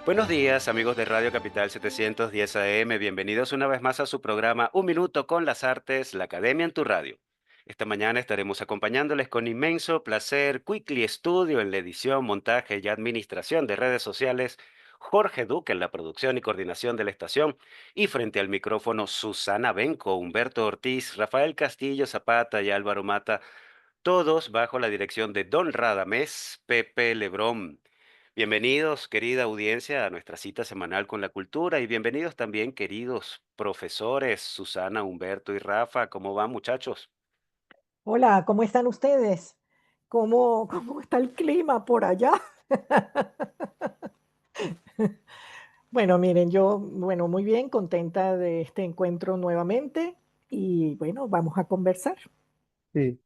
Buenos días, amigos de Radio Capital 710 AM. Bienvenidos una vez más a su programa Un Minuto con las Artes, la Academia en tu Radio. Esta mañana estaremos acompañándoles con inmenso placer, Quickly Studio en la edición, montaje y administración de redes sociales, Jorge Duque en la producción y coordinación de la estación, y frente al micrófono Susana Benco, Humberto Ortiz, Rafael Castillo Zapata y Álvaro Mata, todos bajo la dirección de Don Radamés Pepe Lebrón. Bienvenidos, querida audiencia, a nuestra cita semanal con la cultura y bienvenidos también, queridos profesores Susana, Humberto y Rafa. ¿Cómo van, muchachos? Hola, ¿cómo están ustedes? ¿Cómo está el clima por allá? Bueno, miren, muy bien, contenta de este encuentro nuevamente y bueno, vamos a conversar. Sí.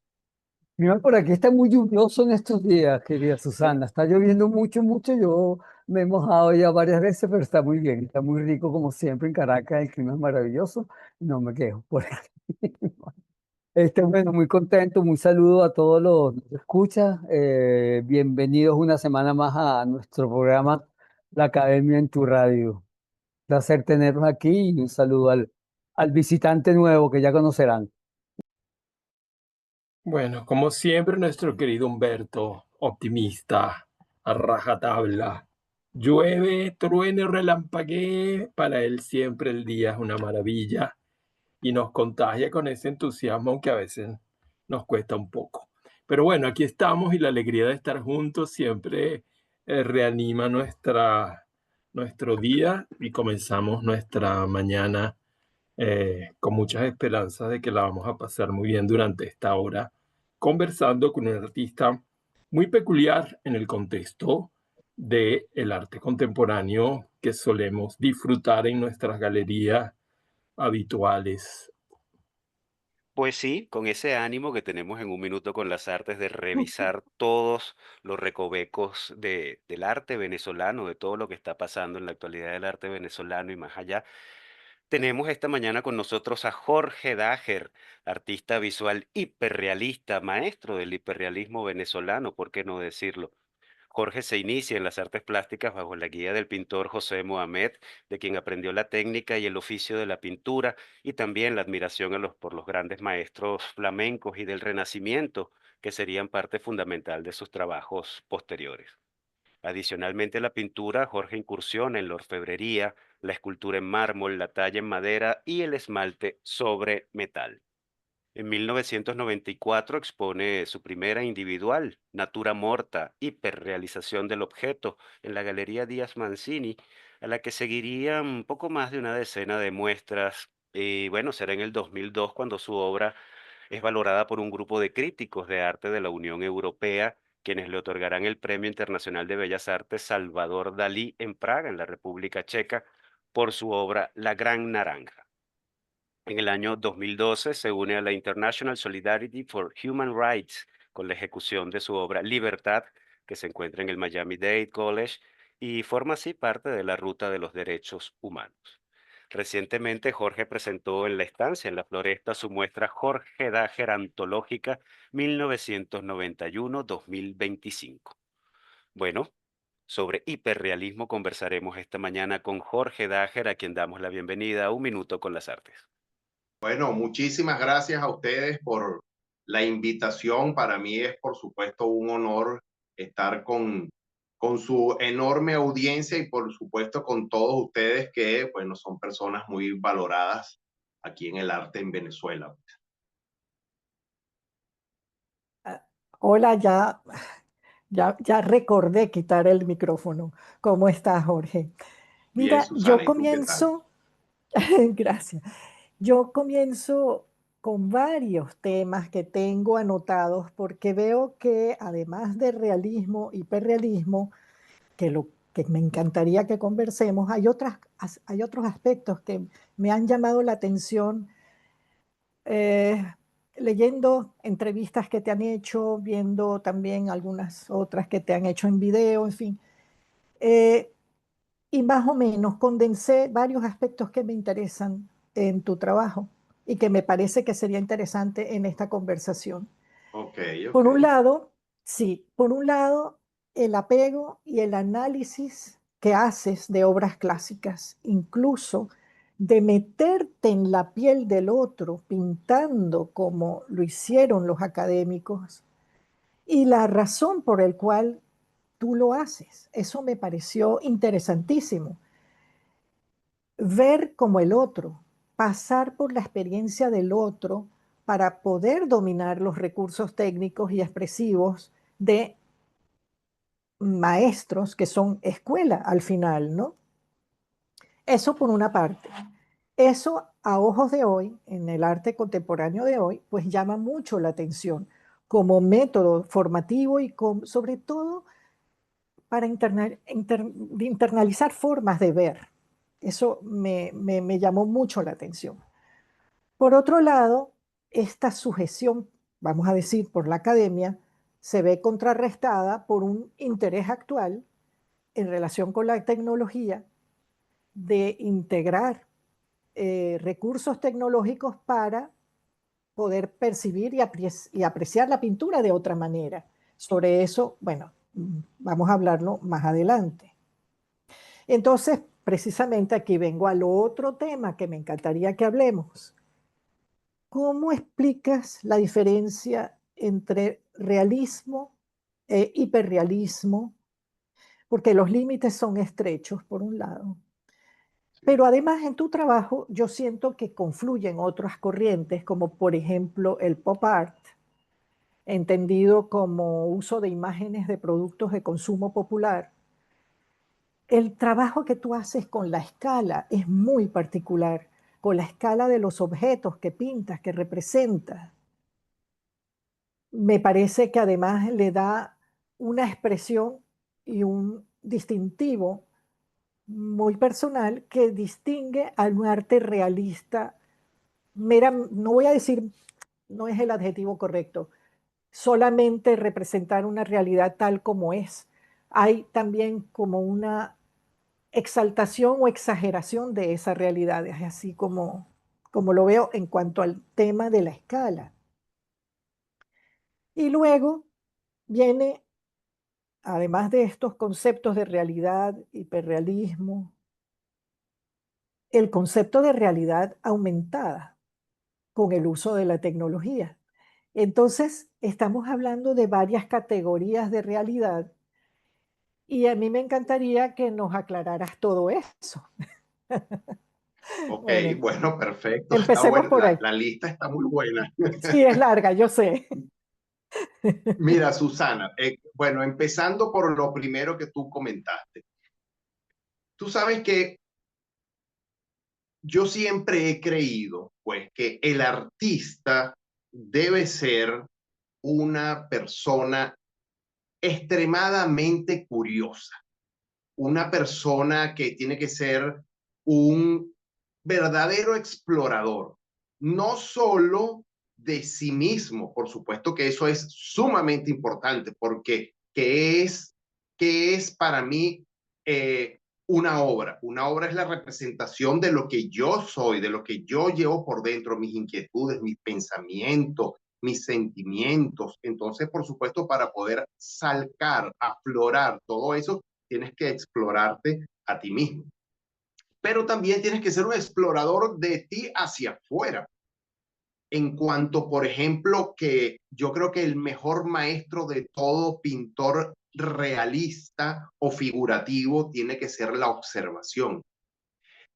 Mira, por aquí está muy lluvioso en estos días, querida ¿Sí? Susana. Está lloviendo mucho, mucho. Yo me he mojado ya varias veces, pero está muy bien. Está muy rico como siempre en Caracas. El clima es maravilloso. No me quejo por aquí. Bueno, muy contento. Muy saludo a todos los que escuchan. Bienvenidos una semana más a nuestro programa La Academia en tu Radio. Placer tenerlos aquí y un saludo al visitante nuevo que ya conocerán. Bueno, como siempre, nuestro querido Humberto, optimista, a rajatabla. Llueve, truene, relampaguee, para él siempre el día es una maravilla y nos contagia con ese entusiasmo, aunque a veces nos cuesta un poco. Pero bueno, aquí estamos y la alegría de estar juntos siempre reanima nuestro día y comenzamos nuestra mañana con muchas esperanzas de que la vamos a pasar muy bien durante esta hora, conversando con un artista muy peculiar en el contexto del arte contemporáneo que solemos disfrutar en nuestras galerías habituales. Pues sí, con ese ánimo que tenemos en Un Minuto con las Artes de revisar todos los recovecos del arte venezolano, de todo lo que está pasando en la actualidad del arte venezolano y más allá. Tenemos esta mañana con nosotros a Jorge Dager, artista visual hiperrealista, maestro del hiperrealismo venezolano, ¿por qué no decirlo? Jorge se inicia en las artes plásticas bajo la guía del pintor José Mohamed, de quien aprendió la técnica y el oficio de la pintura y también la admiración por los grandes maestros flamencos y del Renacimiento, que serían parte fundamental de sus trabajos posteriores. Adicionalmente a la pintura, Jorge incursiona en la orfebrería, la escultura en mármol, la talla en madera y el esmalte sobre metal. En 1994 expone su primera individual, Natura Morta, hiperrealización del objeto, en la Galería Díaz Mancini, a la que seguirían poco más de una decena de muestras. Y bueno, será en el 2002 cuando su obra es valorada por un grupo de críticos de arte de la Unión Europea, quienes le otorgarán el Premio Internacional de Bellas Artes Salvador Dalí en Praga, en la República Checa, por su obra La Gran Naranja. En el año 2012 se une a la International Solidarity for Human Rights con la ejecución de su obra Libertad, que se encuentra en el Miami-Dade College y forma así parte de la Ruta de los Derechos Humanos. Recientemente Jorge presentó en la estancia en la Floresta su muestra Jorge Dager Antológica 1991-2025. Bueno, sobre hiperrealismo conversaremos esta mañana con Jorge Dager, a quien damos la bienvenida a Un Minuto con las Artes. Bueno, muchísimas gracias a ustedes por la invitación. Para mí es, por supuesto, un honor estar con su enorme audiencia y, por supuesto, con todos ustedes que, bueno, son personas muy valoradas aquí en el arte en Venezuela. Ah, Hola, ya recordé quitar el micrófono. ¿Cómo estás, Jorge? Bien, Mira, Susana, ¿y tú qué tal? gracias. Yo comienzo con varios temas que tengo anotados porque veo que además de realismo, hiperrealismo, que me encantaría que conversemos, hay otros aspectos que me han llamado la atención eh, leyendo entrevistas que te han hecho, viendo también algunas otras que te han hecho en video, en fin. Eh, y más o menos condensé varios aspectos que me interesan en tu trabajo y que me parece que sería interesante en esta conversación. Ok, Por ok. un lado, sí, por un lado, el apego y el análisis que haces de obras clásicas, incluso de meterte en la piel del otro, pintando como lo hicieron los académicos, y la razón por la cual tú lo haces. Eso me pareció interesantísimo. Ver como el otro, pasar por la experiencia del otro para poder dominar los recursos técnicos y expresivos de maestros que son escuela al final, ¿no? Eso por una parte. Eso a ojos de hoy, en el arte contemporáneo de hoy, pues llama mucho la atención como método formativo y sobre todo para internalizar formas de ver. Eso me llamó mucho la atención. Por otro lado, esta sujeción, vamos a decir, por la academia, se ve contrarrestada por un interés actual en relación con la tecnología de integrar recursos tecnológicos para poder percibir y apreciar la pintura de otra manera. Sobre eso, bueno, vamos a hablarlo más adelante. Entonces, precisamente aquí vengo al otro tema que me encantaría que hablemos. ¿Cómo explicas la diferencia entre realismo e hiperrealismo? Porque los límites son estrechos, por un lado. Pero además en tu trabajo yo siento que confluyen otras corrientes, como por ejemplo el pop art, entendido como uso de imágenes de productos de consumo popular. El trabajo que tú haces con la escala es muy particular, con la escala de los objetos que pintas, que representas. Me parece que además le da una expresión y un distintivo muy personal que distingue a un arte realista. No voy a decir, no es el adjetivo correcto, solamente representar una realidad tal como es. Hay también como una exaltación o exageración de esa realidad, es así como lo veo en cuanto al tema de la escala. Y luego viene, además de estos conceptos de realidad, hiperrealismo, el concepto de realidad aumentada con el uso de la tecnología. Entonces, estamos hablando de varias categorías de realidad y a mí me encantaría que nos aclararas todo eso. Ok, Bueno, bueno, perfecto. Está empecemos buena, por ahí. la lista está muy buena. Sí, es larga, yo sé. Mira, Susana, bueno, empezando por lo primero que tú comentaste. Tú sabes que yo siempre he creído, pues, que el artista debe ser una persona extremadamente curiosa, una persona que tiene que ser un verdadero explorador, no solo de sí mismo, por supuesto que eso es sumamente importante, porque qué es para mí una obra? Una obra es la representación de lo que yo soy, de lo que yo llevo por dentro, mis inquietudes, mis pensamientos, mis sentimientos. Entonces, por supuesto, para poder salcar, aflorar todo eso, tienes que explorarte a ti mismo. Pero también tienes que ser un explorador de ti hacia afuera. En cuanto, por ejemplo, que yo creo que el mejor maestro de todo pintor realista o figurativo tiene que ser la observación.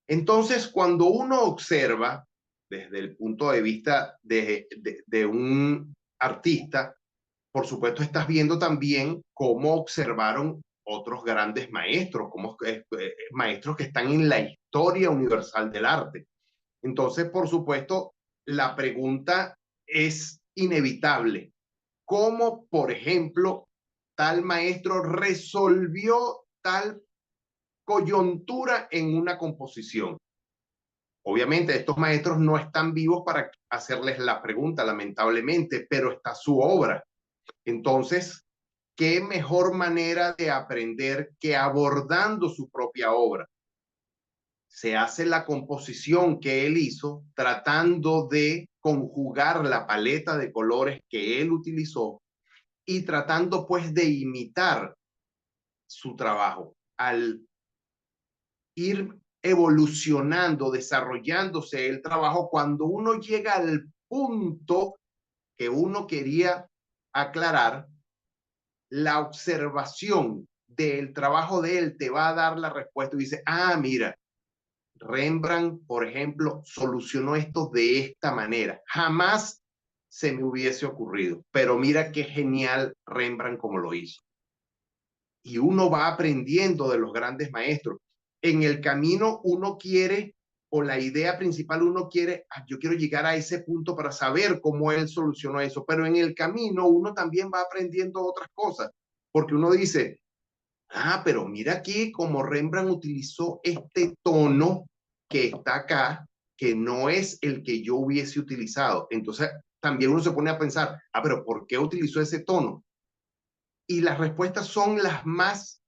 Entonces, cuando uno observa desde el punto de vista de un artista, por supuesto estás viendo también cómo observaron otros grandes maestros, como maestros que están en la historia universal del arte. Entonces, por supuesto, la pregunta es inevitable. ¿Cómo, por ejemplo, tal maestro resolvió tal coyuntura en una composición? Obviamente, estos maestros no están vivos para hacerles la pregunta, lamentablemente, pero está su obra. Entonces, ¿qué mejor manera de aprender que abordando su propia obra? Se hace la composición que él hizo tratando de conjugar la paleta de colores que él utilizó y tratando pues de imitar su trabajo. Al ir evolucionando, desarrollándose el trabajo cuando uno llega al punto que uno quería aclarar. La observación del trabajo de él te va a dar la respuesta y dice, ah, mira, Rembrandt, por ejemplo, solucionó esto de esta manera. Jamás se me hubiese ocurrido, pero mira qué genial Rembrandt como lo hizo. Y uno va aprendiendo de los grandes maestros. En el camino uno quiere, o la idea principal uno quiere, yo quiero llegar a ese punto para saber cómo él solucionó eso, pero en el camino uno también va aprendiendo otras cosas, porque uno dice, ah, pero mira aquí como Rembrandt utilizó este tono que está acá, que no es el que yo hubiese utilizado. Entonces también uno se pone a pensar, ah, pero ¿por qué utilizó ese tono? Y las respuestas son las más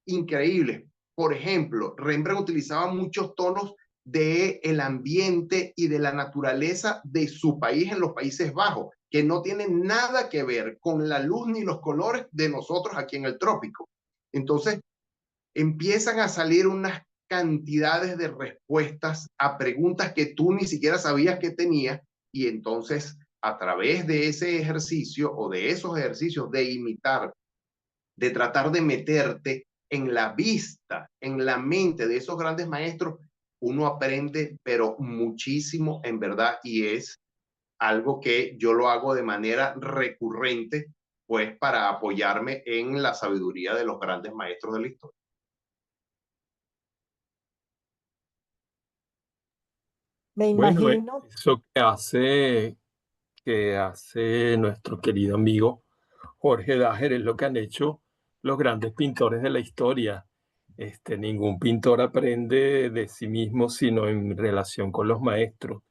increíbles. Por ejemplo, Rembrandt utilizaba muchos tonos de el ambiente y de la naturaleza de su país en los Países Bajos, que no tienen nada que ver con la luz ni los colores de nosotros aquí en el trópico. Entonces, empiezan a salir unas cantidades de respuestas a preguntas que tú ni siquiera sabías que tenías, y entonces a través de ese ejercicio o de esos ejercicios de imitar, de tratar de meterte en la vista, en la mente de esos grandes maestros, uno aprende, pero muchísimo en verdad, y es algo que yo lo hago de manera recurrente, pues para apoyarme en la sabiduría de los grandes maestros de la historia. Me Bueno, imagino. eso que hace nuestro querido amigo Jorge Dager es lo que han hecho los grandes pintores de la historia. Ningún pintor aprende de sí mismo sino en relación con los maestros.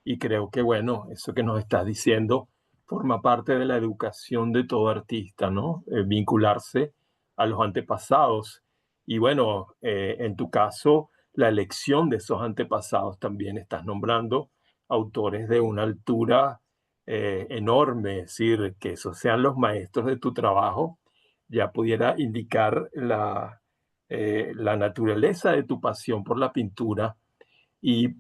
Y creo que, bueno, eso que nos estás diciendo forma parte de la educación de todo artista, ¿no? Vincularse a los antepasados. Y bueno, en tu caso, la elección de esos antepasados también estás nombrando autores de una altura enorme, es decir, que esos sean los maestros de tu trabajo, ya pudiera indicar la naturaleza de tu pasión por la pintura y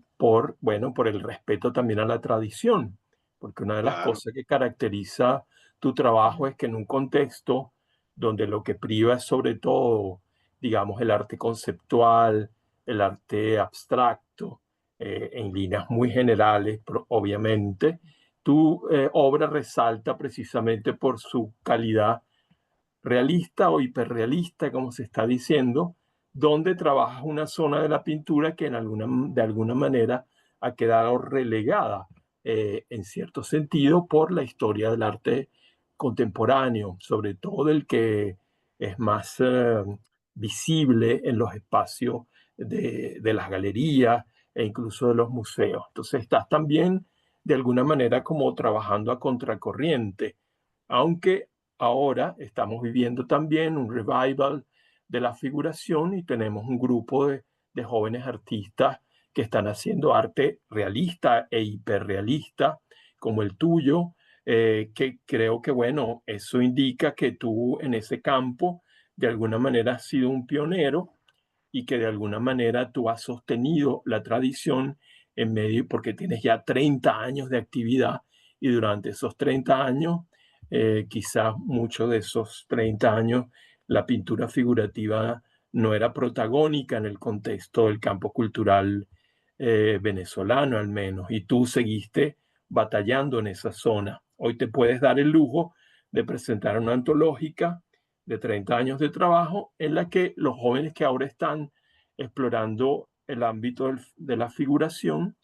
bueno, por el respeto también a la tradición, porque una de las Claro. cosas que caracteriza tu trabajo es que en un contexto donde lo que priva es sobre todo, digamos, el arte conceptual, el arte abstracto, en líneas muy generales, obviamente, tu obra resalta precisamente por su calidad realista o hiperrealista, como se está diciendo, donde trabajas una zona de la pintura que de alguna manera ha quedado relegada, en cierto sentido, por la historia del arte contemporáneo, sobre todo el que es más visible en los espacios de las galerías e incluso de los museos. Entonces estás también de alguna manera como trabajando a contracorriente, aunque ahora estamos viviendo también un revival de la figuración y tenemos un grupo de jóvenes artistas que están haciendo arte realista e hiperrealista, como el tuyo, que creo que, bueno, eso indica que tú en ese campo de alguna manera has sido un pionero y que de alguna manera tú has sostenido la tradición en medio, porque tienes ya 30 años de actividad y durante esos 30 años, quizás muchos de esos 30 años, la pintura figurativa no era protagónica en el contexto del campo cultural venezolano al menos, y tú seguiste batallando en esa zona. Hoy te puedes dar el lujo de presentar una antológica de 30 años de trabajo en la que los jóvenes que ahora están explorando el ámbito de la figuración,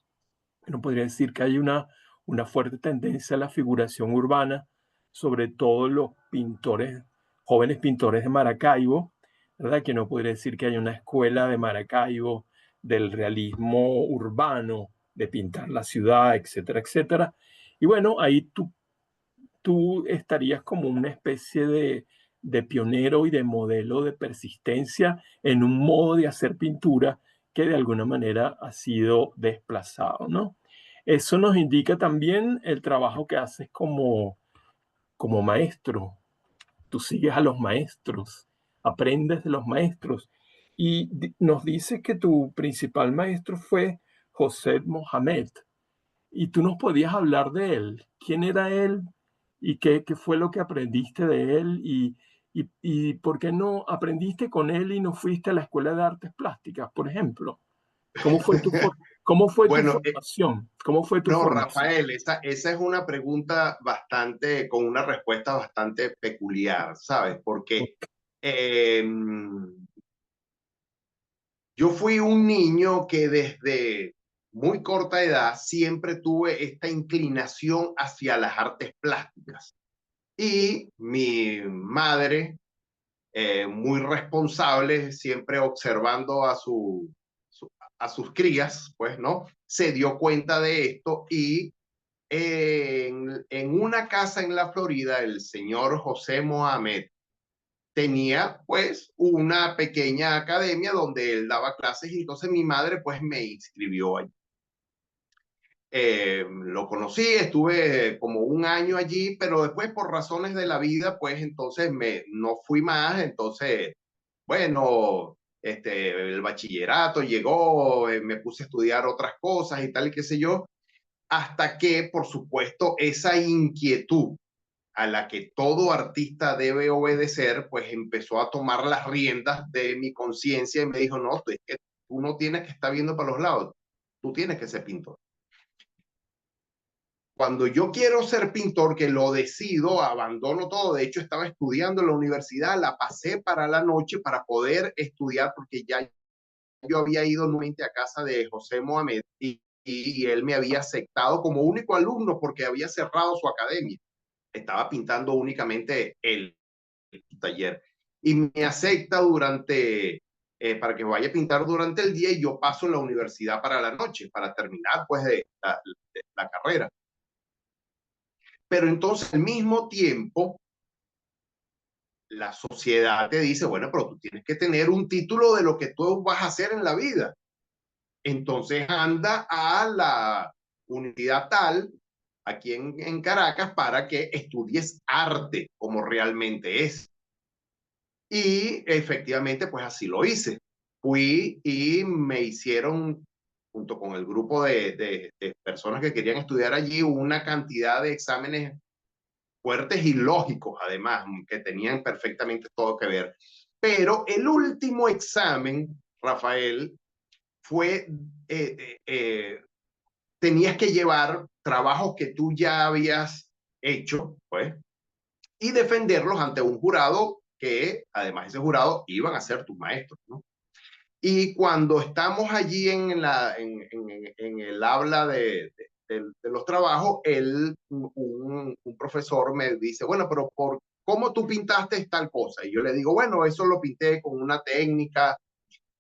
no podría decir que hay una fuerte tendencia a la figuración urbana, sobre todo los pintores, jóvenes pintores de Maracaibo, ¿verdad? Que no podría decir que hay una escuela de Maracaibo del realismo urbano, de pintar la ciudad, etcétera, etcétera. Y bueno, ahí tú estarías como una especie de pionero y de modelo de persistencia en un modo de hacer pintura que de alguna manera ha sido desplazado, ¿no? Eso nos indica también el trabajo que haces como maestro. Tú sigues a los maestros, aprendes de los maestros. Y nos dices que tu principal maestro fue José Mohamed. Y tú nos podías hablar de él. ¿Quién era él? ¿Y qué fue lo que aprendiste de él? ¿Y por qué no aprendiste con él y no fuiste a la Escuela de Artes Plásticas, por ejemplo? ¿Cómo fue cómo fue tu Bueno, formación? ¿Cómo fue tu no, formación? Rafael, esa es una pregunta bastante, con una respuesta bastante peculiar, ¿sabes? Porque eh, yo fui un niño que desde muy corta edad siempre tuve esta inclinación hacia las artes plásticas. Y mi madre, muy responsable, siempre observando a sus crías, pues, ¿no? Se dio cuenta de esto y en una casa en la Florida, el señor José Mohamed tenía pues una pequeña academia donde él daba clases y entonces mi madre pues me inscribió allí. Lo conocí, estuve como un año allí, pero después por razones de la vida pues entonces no fui más, entonces bueno, el bachillerato llegó, me puse a estudiar otras cosas y tal y qué sé yo, hasta que por supuesto esa inquietud a la que todo artista debe obedecer, pues empezó a tomar las riendas de mi conciencia y me dijo, no, es que tú no tienes que estar viendo para los lados, tú tienes que ser pintor. Cuando yo quiero ser pintor, que lo decido, abandono todo. De hecho, estaba estudiando en la universidad, la pasé para la noche para poder estudiar, porque ya yo había ido nuevamente a casa de José Mohamed y él me había aceptado como único alumno porque había cerrado su academia. Estaba pintando únicamente el taller. Y me acepta para que vaya a pintar durante el día y yo paso en la universidad para la noche, para terminar pues de la carrera. Pero entonces al mismo tiempo, la sociedad te dice, bueno, pero tú tienes que tener un título de lo que tú vas a hacer en la vida. Entonces anda a la universidad tal, aquí en Caracas, para que estudies arte como realmente es. Y efectivamente, pues así lo hice. Fui y me hicieron, junto con el grupo de personas que querían estudiar allí, una cantidad de exámenes fuertes y lógicos, además, que tenían perfectamente todo que ver. Pero el último examen, Rafael, fue, eh, eh, eh, tenías que llevar trabajos que tú ya habías hecho, pues, y defenderlos ante un jurado que, además, ese jurado iban a ser tus maestros, ¿no? Y cuando estamos allí en el habla de los trabajos, un profesor me dice, bueno, pero ¿cómo tú pintaste tal cosa? Y yo le digo, bueno, eso lo pinté con una técnica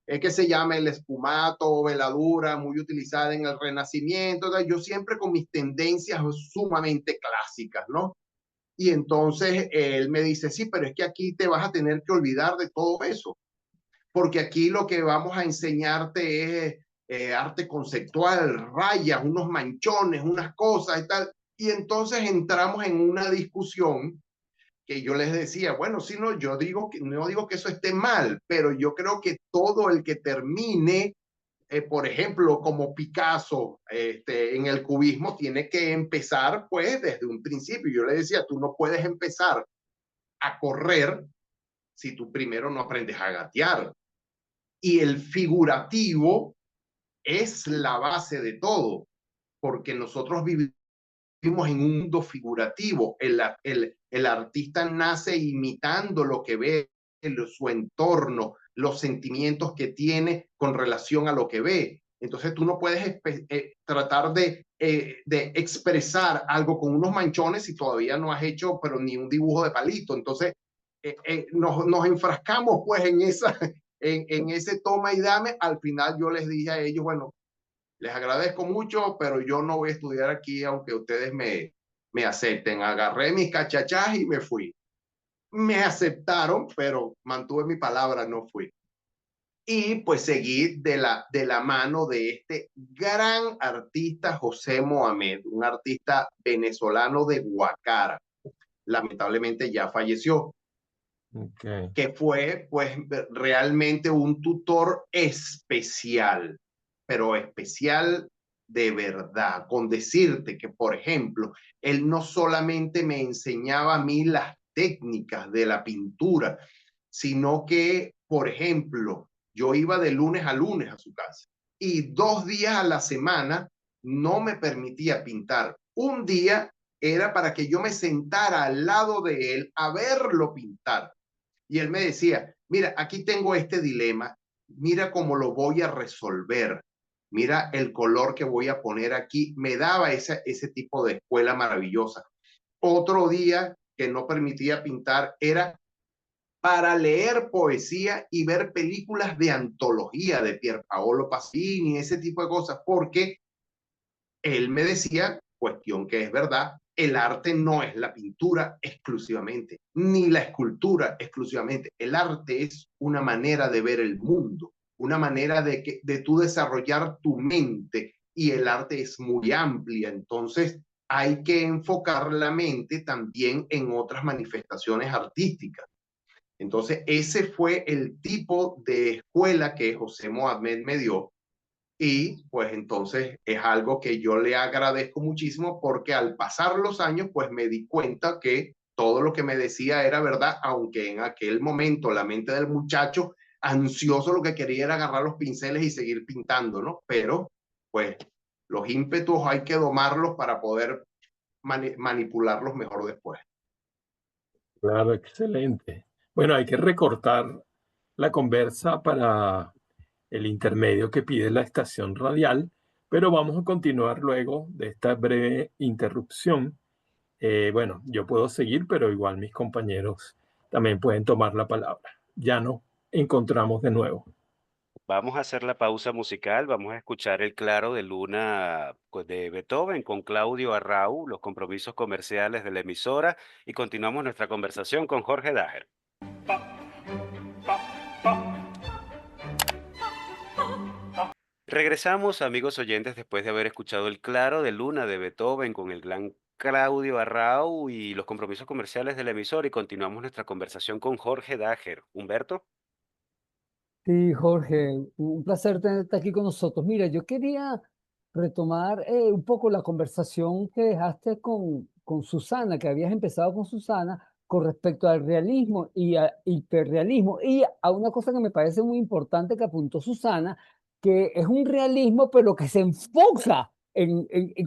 que se llama el espumato, veladura, muy utilizada en el Renacimiento. Yo siempre con mis tendencias sumamente clásicas, ¿no? Y entonces él me dice, sí, pero es que aquí te vas a tener que olvidar de todo eso, porque aquí lo que vamos a enseñarte es arte conceptual, rayas, unos manchones, unas cosas y tal. Y entonces entramos en una discusión que yo les decía, bueno, si no, yo digo que no digo que eso esté mal, pero yo creo que todo el que termine, por ejemplo, como Picasso, en el cubismo, tiene que empezar pues desde un principio. Yo le decía, tú no puedes empezar a correr si tú primero no aprendes a gatear. Y el figurativo es la base de todo, porque nosotros vivimos en un mundo figurativo. El artista nace imitando lo que ve, su entorno, los sentimientos que tiene con relación a lo que ve. Entonces tú no puedes tratar de expresar algo con unos manchones si todavía no has hecho pero ni un dibujo de palito. Entonces nos enfrascamos pues en ese toma y dame. Al final yo les dije a ellos, bueno, les agradezco mucho, pero yo no voy a estudiar aquí aunque ustedes me acepten. Agarré mis cachachas y me fui. Me aceptaron, pero mantuve mi palabra, no fui. Y pues seguí de la mano de este gran artista José Mohamed, un artista venezolano de Guacara. Lamentablemente ya falleció. Okay. que fue pues realmente un tutor especial, pero especial de verdad, con decirte que, por ejemplo, él no solamente me enseñaba a mí las técnicas de la pintura, sino que, por ejemplo, yo iba de lunes a lunes a su casa y 2 días a la semana no me permitía pintar. Un día era para que yo me sentara al lado de él a verlo pintar. Y él me decía, mira, aquí tengo este dilema, mira cómo lo voy a resolver, mira el color que voy a poner aquí. Me daba ese tipo de escuela maravillosa. Otro día que no permitía pintar era para leer poesía y ver películas de antología de Pierpaolo Pasolini, ese tipo de cosas, porque él me decía, cuestión que es verdad, el arte no es la pintura exclusivamente, ni la escultura exclusivamente. El arte es una manera de ver el mundo, una manera de tú desarrollar tu mente, y el arte es muy amplia. Entonces hay que enfocar la mente también en otras manifestaciones artísticas. Entonces ese fue el tipo de escuela que José Mohamed me dio. Y pues entonces es algo que yo le agradezco muchísimo, porque al pasar los años pues me di cuenta que todo lo que me decía era verdad, aunque en aquel momento la mente del muchacho ansioso lo que quería era agarrar los pinceles y seguir pintando, ¿no? Pero pues los ímpetus hay que domarlos para poder manipularlos mejor después. Claro, excelente. Bueno, hay que recortar la conversa para el intermedio que pide la estación radial, pero vamos a continuar luego de esta breve interrupción. Bueno, yo puedo seguir, pero igual mis compañeros también pueden tomar la palabra. Ya nos encontramos de nuevo. Vamos a hacer la pausa musical, vamos a escuchar El Claro de Luna de Beethoven con Claudio Arrau, los compromisos comerciales de la emisora, y continuamos nuestra conversación con Jorge Dager. Regresamos, amigos oyentes, después de haber escuchado El Claro de Luna de Beethoven con el gran Claudio Arrau y los compromisos comerciales de la emisora, y continuamos nuestra conversación con Jorge Dager. Humberto. Sí, Jorge, un placer tenerte aquí con nosotros. Mira, yo quería retomar un poco la conversación que dejaste con Susana, que habías empezado con Susana, con respecto al realismo y al hiperrealismo, y a una cosa que me parece muy importante que apuntó Susana, que es un realismo, pero que se enfoca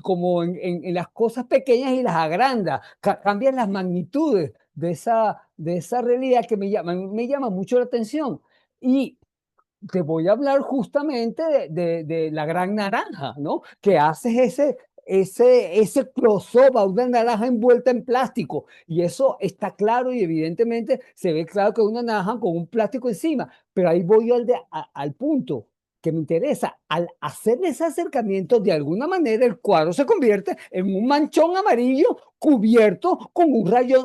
como en las cosas pequeñas y las agranda, cambian las magnitudes de esa realidad que me llama mucho la atención. Y te voy a hablar justamente de la Gran Naranja, ¿no? Que haces ese close-up a una naranja envuelta en plástico. Y eso está claro y evidentemente se ve claro que es una naranja con un plástico encima. Pero ahí voy al punto que me interesa. Al hacer ese acercamiento, de alguna manera el cuadro se convierte en un manchón amarillo cubierto con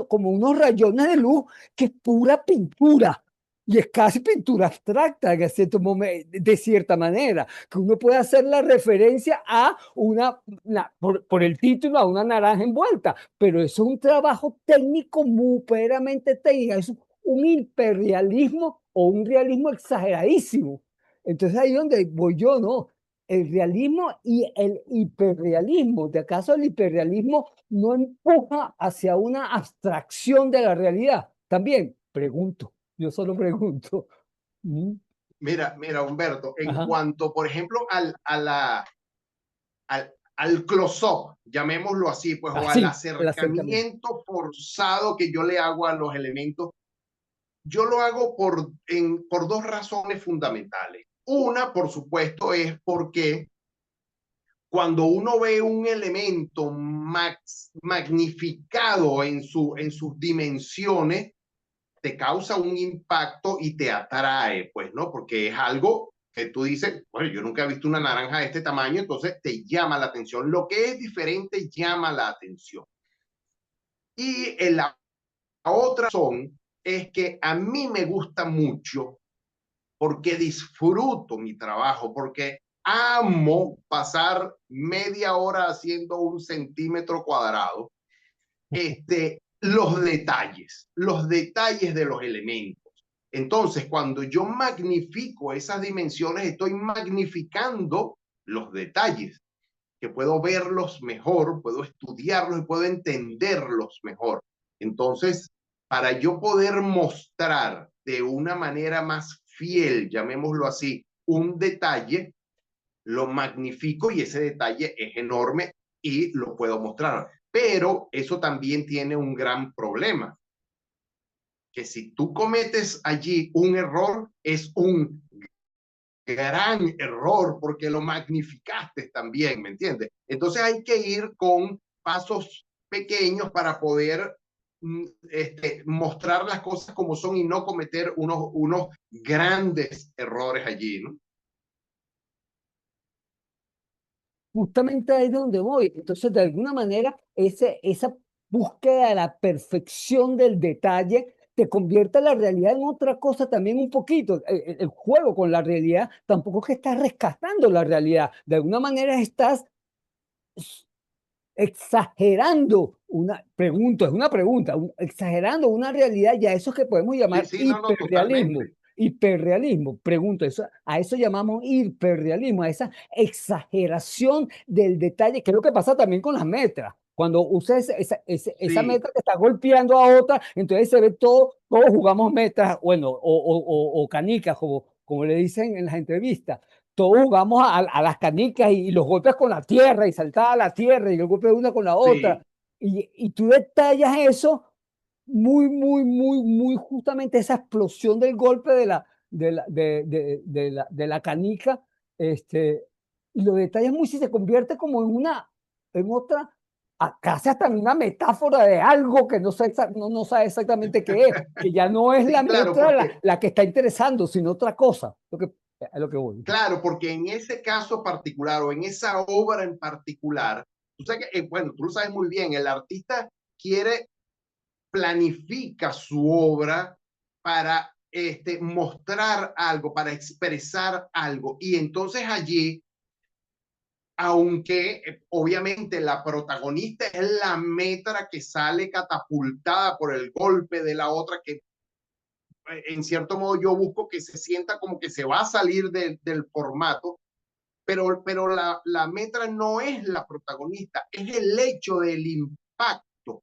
como unos rayones de luz, que es pura pintura. Y es casi pintura abstracta de cierta manera, que uno puede hacer la referencia a por el título, a una naranja envuelta, pero eso es un trabajo técnico muy puramente técnico, es un hiperrealismo o un realismo exageradísimo. Entonces ahí es donde voy yo, ¿no? El realismo y el hiperrealismo. ¿De acaso el hiperrealismo no empuja hacia una abstracción de la realidad? También pregunto. Yo solo pregunto. Mira, Humberto, en Ajá. cuanto, por ejemplo, al close-up, llamémoslo así, pues, o al Así, el acercamiento. acercamiento forzado que yo le hago a los elementos, yo lo hago por dos razones fundamentales. Una, por supuesto, es porque cuando uno ve un elemento magnificado en sus dimensiones, te causa un impacto y te atrae, pues, ¿no? Porque es algo que tú dices, bueno, yo nunca he visto una naranja de este tamaño, entonces te llama la atención. Lo que es diferente llama la atención. Y la otra razón es que a mí me gusta mucho, porque disfruto mi trabajo, porque amo pasar media hora haciendo un centímetro cuadrado. los detalles de los elementos. Entonces, cuando yo magnifico esas dimensiones, estoy magnificando los detalles, que puedo verlos mejor, puedo estudiarlos y puedo entenderlos mejor. Entonces, para yo poder mostrar de una manera más fiel, llamémoslo así, un detalle, lo magnifico y ese detalle es enorme y lo puedo mostrar. Pero eso también tiene un gran problema, que si tú cometes allí un error, es un gran error porque lo magnificaste también, ¿me entiendes? Entonces hay que ir con pasos pequeños para poder mostrar las cosas como son y no cometer unos grandes errores allí, ¿no? Justamente ahí es donde voy. Entonces, de alguna manera, esa búsqueda de la perfección del detalle te convierte la realidad en otra cosa también un poquito. El juego con la realidad tampoco es que estás rescatando la realidad. De alguna manera estás exagerando es una pregunta, exagerando una realidad y a eso que podemos Sí, llamar sí, no, no, hiperrealismo. totalmente. Hiperrealismo, pregunto, a eso llamamos hiperrealismo, a esa exageración del detalle, que es lo que pasa también con las metras. Cuando usas esa Sí, metra que está golpeando a otra, entonces se ve todo, todos jugamos metras, bueno, o canicas, como le dicen en las entrevistas. Todos jugamos a las canicas y los golpes con la tierra y saltar a la tierra y el golpe de una con la otra. sí, Y tú detallas eso muy justamente esa explosión del golpe de la canica, y lo detallas muy si se convierte como en otra, casi hasta en una metáfora de algo que no sabe exactamente qué es, que ya no es la sí, claro, metra porque la que está interesando, sino otra cosa, a lo que voy. claro, porque en ese caso particular o en esa obra en particular, tú sabes que, bueno, tú lo sabes muy bien, el artista quiere, planifica su obra para mostrar algo, para expresar algo. Y entonces allí, aunque obviamente la protagonista es la metra que sale catapultada por el golpe de la otra, que en cierto modo yo busco que se sienta como que se va a salir del formato, pero la metra no es la protagonista, es el hecho del impacto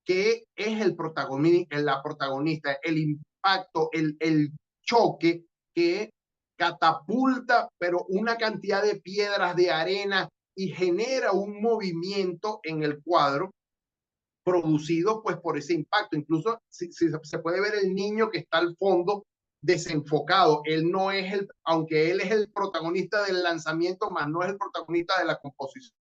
que es la protagonista, el impacto, el choque que catapulta, pero una cantidad de piedras, de arena, y genera un movimiento en el cuadro producido pues por ese impacto. Incluso si se puede ver el niño que está al fondo desenfocado. Él no es aunque él es el protagonista del lanzamiento, más no es el protagonista de la composición.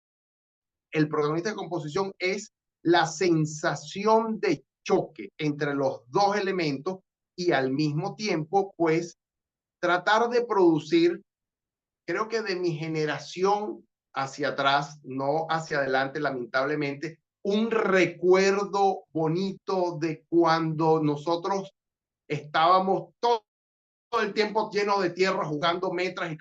El protagonista de composición es la sensación de choque entre los dos elementos y al mismo tiempo, pues, tratar de producir, creo que de mi generación hacia atrás, no hacia adelante, lamentablemente, un recuerdo bonito de cuando nosotros estábamos todo el tiempo lleno de tierra jugando metras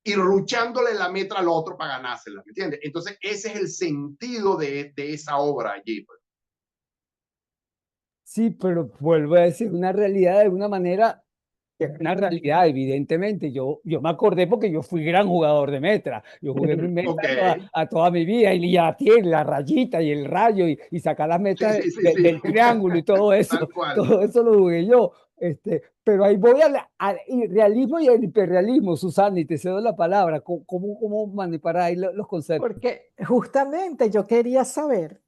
y ruchándole la metra al otro para ganársela, ¿me entiendes? Entonces ese es el sentido de esa obra allí. Pues. Sí, pero vuelvo a decir, una realidad de alguna manera, es una realidad, evidentemente. Yo me acordé porque yo fui gran jugador de metra. Yo jugué mi Ok, metra a toda mi vida y ya tiene la rayita y el rayo y sacar las sí, metras sí, sí, sí, del triángulo y todo eso. tal cual. Todo eso lo jugué yo. Pero ahí voy al realismo y al hiperrealismo, Susana, y te cedo la palabra. ¿Cómo manipular ahí los conceptos? Porque justamente yo quería saber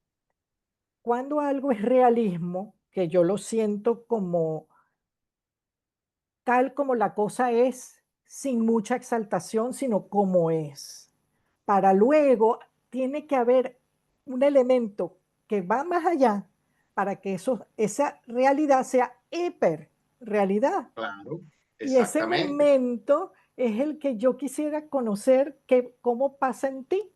cuando algo es realismo, que yo lo siento como tal como la cosa es, sin mucha exaltación, sino como es. Para luego tiene que haber un elemento que va más allá para que esa realidad sea hiper realidad. Claro, Y ese exactamente. momento es el que yo quisiera conocer cómo pasa en ti.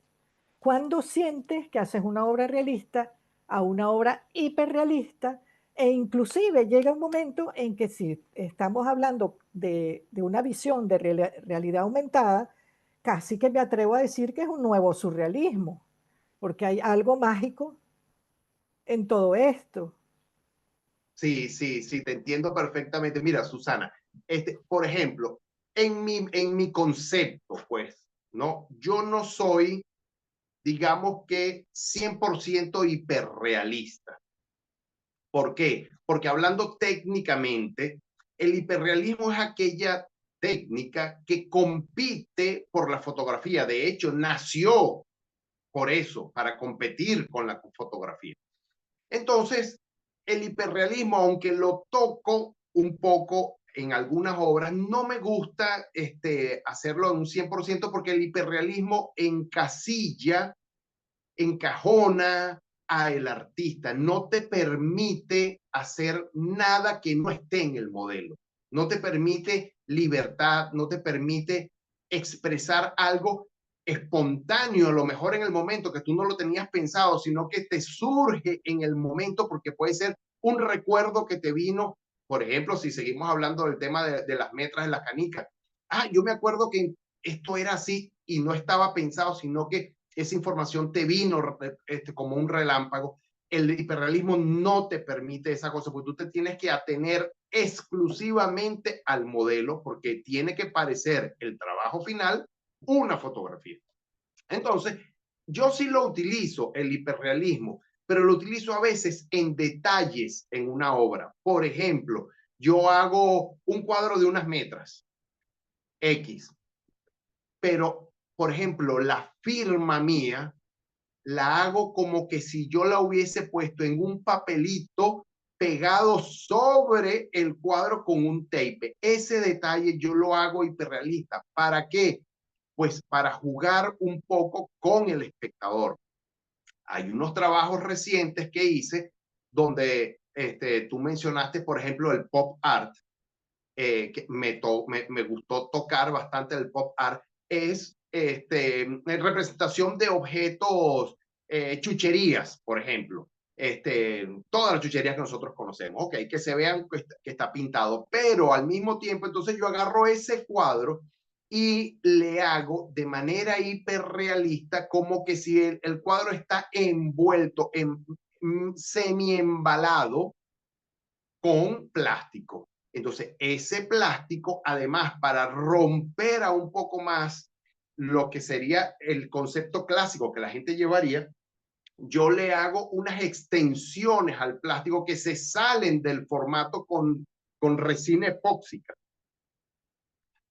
Cuando sientes que haces una obra realista a una obra hiperrealista, e inclusive llega un momento en que si estamos hablando de una visión de realidad aumentada, casi que me atrevo a decir que es un nuevo surrealismo, porque hay algo mágico en todo esto. Sí, sí, sí, te entiendo perfectamente. Mira, Susana, por ejemplo, en mi concepto, pues, ¿no? Yo no soy, digamos que 100% hiperrealista. ¿Por qué? Porque hablando técnicamente, el hiperrealismo es aquella técnica que compite por la fotografía. De hecho, nació por eso, para competir con la fotografía. Entonces, el hiperrealismo, aunque lo toco un poco en algunas obras, no me gusta hacerlo en un 100% porque el hiperrealismo encasilla, encajona a el artista, no te permite hacer nada que no esté en el modelo, no te permite libertad, no te permite expresar algo espontáneo, a lo mejor en el momento que tú no lo tenías pensado, sino que te surge en el momento porque puede ser un recuerdo que te vino, por ejemplo, si seguimos hablando del tema de las metras de la canica. Ah, yo me acuerdo que esto era así y no estaba pensado, sino que esa información te vino como un relámpago. El hiperrealismo no te permite esa cosa, porque tú te tienes que atener exclusivamente al modelo, porque tiene que parecer el trabajo final una fotografía. Entonces, yo sí lo utilizo, el hiperrealismo, pero lo utilizo a veces en detalles en una obra. Por ejemplo, yo hago un cuadro de unas metras X, pero, por ejemplo, la firma mía la hago como que si yo la hubiese puesto en un papelito pegado sobre el cuadro con un tape. Ese detalle yo lo hago hiperrealista. ¿Para qué? Pues para jugar un poco con el espectador. Hay unos trabajos recientes que hice donde tú mencionaste, por ejemplo, el pop art, que me gustó tocar bastante el pop art, es representación de objetos, chucherías, por ejemplo. Todas las chucherías que nosotros conocemos, ok, que se vean que está pintado, pero al mismo tiempo, entonces yo agarro ese cuadro y le hago de manera hiperrealista, como que si el cuadro está envuelto, semi embalado con plástico. Entonces, ese plástico, además, para romper a un poco más lo que sería el concepto clásico que la gente llevaría, yo le hago unas extensiones al plástico que se salen del formato con resina epóxica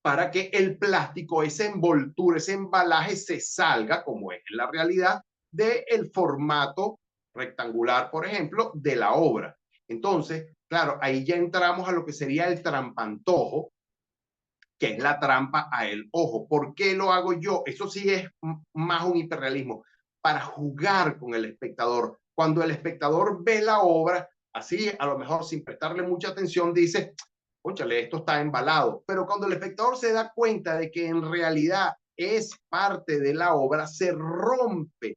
para que el plástico, esa envoltura, ese embalaje se salga, como es en la realidad, del formato rectangular, por ejemplo, de la obra. Entonces, claro, ahí ya entramos a lo que sería el trampantojo, que es la trampa a el ojo. ¿Por qué lo hago yo? Eso sí es más un hiperrealismo, para jugar con el espectador. Cuando el espectador ve la obra, así a lo mejor sin prestarle mucha atención, dice, cónchale, esto está embalado. Pero cuando el espectador se da cuenta de que en realidad es parte de la obra, se rompe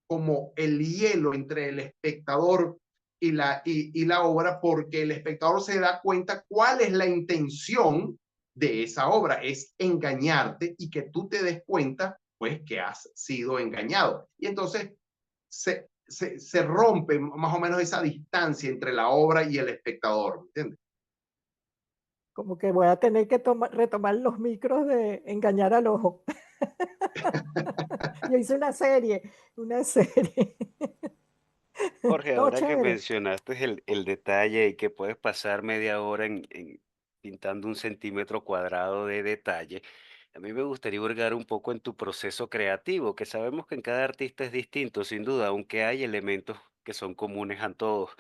como el hielo entre el espectador y la obra, porque el espectador se da cuenta cuál es la intención de esa obra, es engañarte y que tú te des cuenta, pues, que has sido engañado. Y entonces se rompe más o menos esa distancia entre la obra y el espectador, ¿entiendes? Como que voy a tener que retomar los micros de engañar al ojo. Yo hice una serie. Jorge, No, ahora que chévere. mencionaste el detalle y que puedes pasar media hora en pintando un centímetro cuadrado de detalle, a mí me gustaría hurgar un poco en tu proceso creativo, que sabemos que en cada artista es distinto, sin duda, aunque hay elementos que son comunes a todos.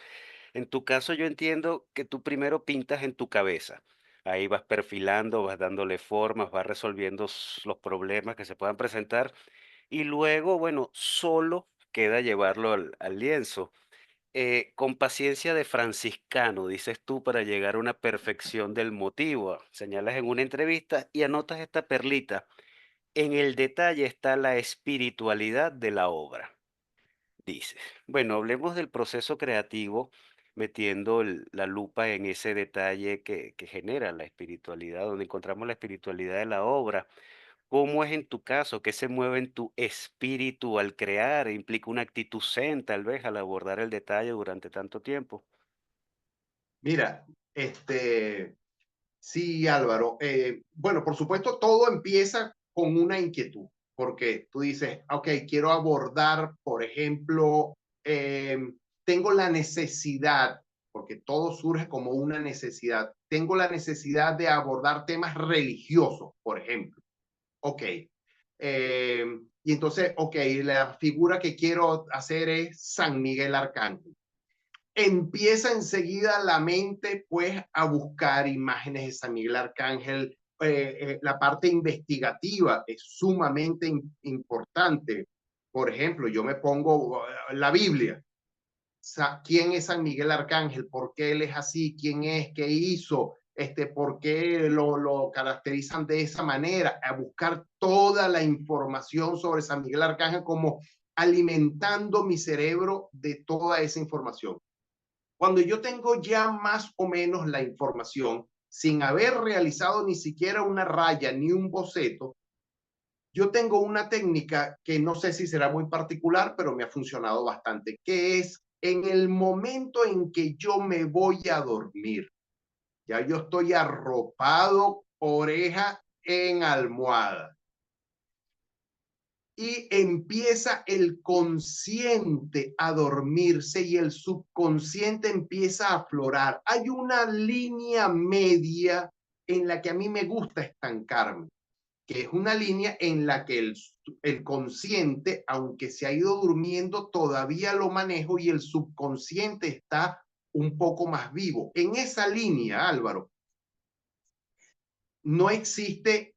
En tu caso, yo entiendo que tú primero pintas en tu cabeza. Ahí vas perfilando, vas dándole formas, vas resolviendo los problemas que se puedan presentar y luego, bueno, solo queda llevarlo al lienzo. Con paciencia de franciscano, dices tú, para llegar a una perfección del motivo. Señalas en una entrevista y anotas esta perlita. En el detalle está la espiritualidad de la obra, dices. Bueno, hablemos del proceso creativo, metiendo la lupa en ese detalle que genera la espiritualidad, donde encontramos la espiritualidad de la obra. ¿Cómo es en tu caso? ¿Qué se mueve en tu espíritu al crear? ¿Implica una actitud zen, tal vez, al abordar el detalle durante tanto tiempo? Mira, sí, Álvaro. Bueno, por supuesto, todo empieza con una inquietud, porque tú dices, ok, quiero abordar, por ejemplo, tengo la necesidad, porque todo surge como una necesidad, tengo la necesidad de abordar temas religiosos, por ejemplo. Ok. Y entonces, ok, la figura que quiero hacer es San Miguel Arcángel. Empieza enseguida la mente pues a buscar imágenes de San Miguel Arcángel. La parte investigativa es sumamente importante. Por ejemplo, yo me pongo la Biblia. ¿Quién es San Miguel Arcángel? ¿Por qué él es así? ¿Quién es? ¿Qué hizo? ¿Por qué lo caracterizan de esa manera? A buscar toda la información sobre San Miguel Arcángel, como alimentando mi cerebro de toda esa información. Cuando yo tengo ya más o menos la información, sin haber realizado ni siquiera una raya ni un boceto, yo tengo una técnica que no sé si será muy particular, pero me ha funcionado bastante, que es en el momento en que yo me voy a dormir. Ya yo estoy arropado, oreja en almohada. Y empieza el consciente a dormirse y el subconsciente empieza a aflorar. Hay una línea media en la que a mí me gusta estancarme, que es una línea en la que el consciente, aunque se ha ido durmiendo, todavía lo manejo y el subconsciente está un poco más vivo. En esa línea, Álvaro, no existe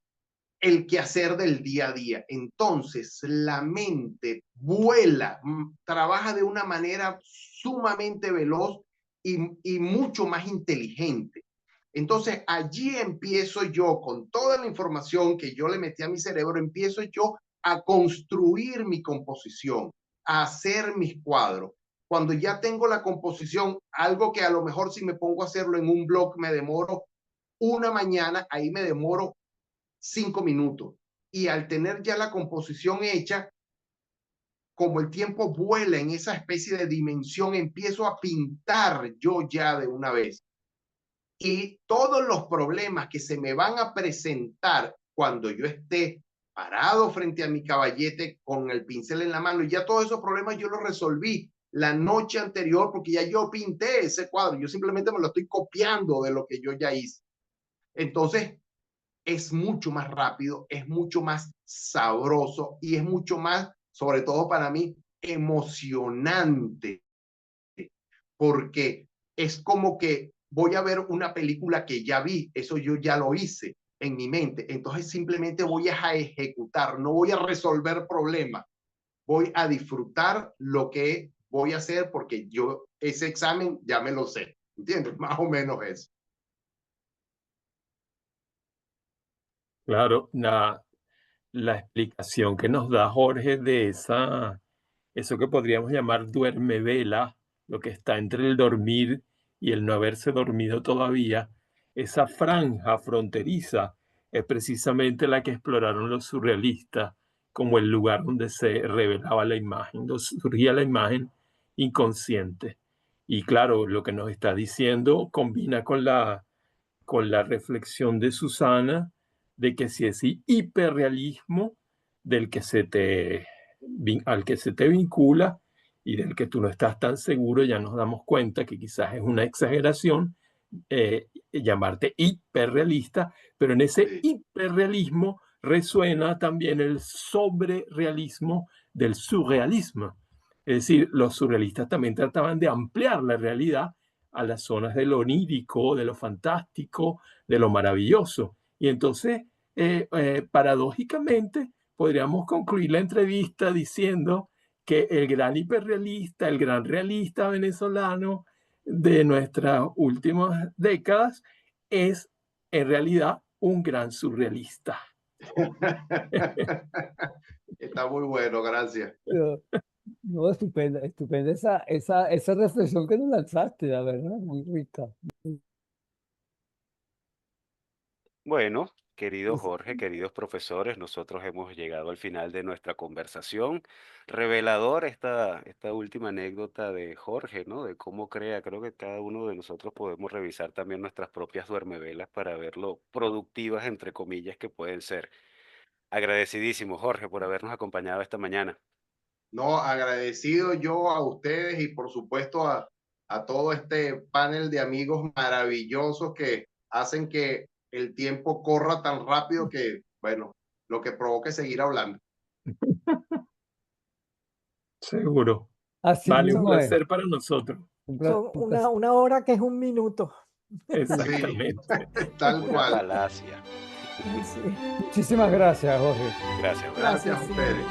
el quehacer del día a día. Entonces, la mente vuela, trabaja de una manera sumamente veloz y mucho más inteligente. Entonces, allí empiezo yo, con toda la información que yo le metí a mi cerebro, empiezo yo a construir mi composición, a hacer mis cuadros. Cuando ya tengo la composición, algo que a lo mejor si me pongo a hacerlo en un blog me demoro una mañana, ahí me demoro 5 minutos. Y al tener ya la composición hecha, como el tiempo vuela en esa especie de dimensión, empiezo a pintar yo ya de una vez. Y todos los problemas que se me van a presentar cuando yo esté parado frente a mi caballete con el pincel en la mano, y ya todos esos problemas yo los resolví la noche anterior porque ya yo pinté ese cuadro, yo simplemente me lo estoy copiando de lo que yo ya hice. Entonces, es mucho más rápido, es mucho más sabroso y es mucho más, sobre todo para mí, emocionante, porque es como que voy a ver una película que ya vi, eso yo ya lo hice en mi mente, entonces simplemente voy a ejecutar, no voy a resolver problemas, voy a disfrutar lo que voy a hacer porque yo ese examen ya me lo sé, ¿entiendes? Más o menos eso. Claro, la explicación que nos da Jorge de eso que podríamos llamar duerme vela, lo que está entre el dormir y el no haberse dormido todavía, esa franja fronteriza es precisamente la que exploraron los surrealistas como el lugar donde se revelaba la imagen, donde surgía la imagen inconsciente. Y claro, lo que nos está diciendo combina con la reflexión de Susana de que si ese hiperrealismo del que al que se te vincula y del que tú no estás tan seguro, ya nos damos cuenta que quizás es una exageración llamarte hiperrealista, pero en ese Sí. hiperrealismo resuena también el sobrerealismo del surrealismo. Es decir, los surrealistas también trataban de ampliar la realidad a las zonas de lo onírico, de lo fantástico, de lo maravilloso. Y entonces, paradójicamente, podríamos concluir la entrevista diciendo que el gran hiperrealista, el gran realista venezolano de nuestras últimas décadas es en realidad un gran surrealista. Está muy bueno, gracias. Pero, no, estupenda, estupenda esa reflexión que nos lanzaste, la verdad, muy rica. Bueno, Querido Jorge, queridos profesores, nosotros hemos llegado al final de nuestra conversación. Revelador esta última anécdota de Jorge, ¿no? De cómo crea. Creo que cada uno de nosotros podemos revisar también nuestras propias duermevelas para ver lo productivas, entre comillas, que pueden ser. Agradecidísimo, Jorge, por habernos acompañado esta mañana. No, agradecido yo a ustedes y por supuesto a todo este panel de amigos maravillosos que hacen que el tiempo corra tan rápido que, bueno, lo que provoque seguir hablando. Seguro. Así Vale, un mismo es. placer para nosotros. Son una hora que es un minuto. Sí, Exactamente. tal Una cual. falacia. Sí. Muchísimas gracias, Jorge. Gracias, Jorge. Gracias a sí. ustedes.